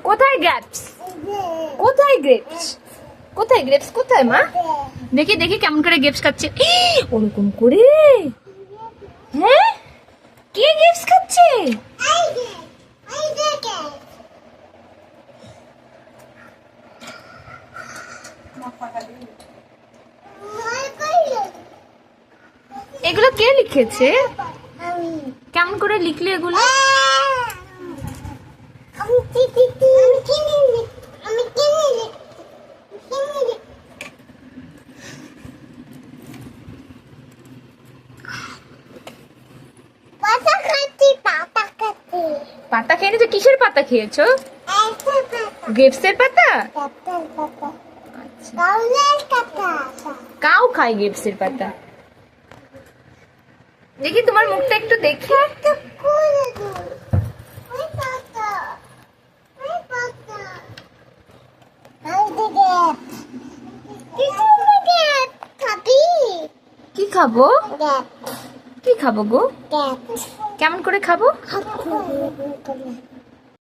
কোথায় গ্রেপস? কোথায় গ্রেপস? কোথায় গ্রেপস? কোথায় মা? দেখি দেখি কেমন করে গ্রেপস খাচ্ছে। ওরকম করে? হ্যাঁ, কে গ্রেপস খাচ্ছে? এগুলো কে লিখেছে? কেমন করে লিখলে এগুলো? পাতা খেয়ে নিয়েছো? কিসের পাতা খেয়েছো? গ্রেপসের পাতা? কাউ খায় গ্রেপসের পাতা। দেখি তোমার মুখটা একটু দেখি। কি খাবো? কি খাবো গো? কেমন করে খাবো?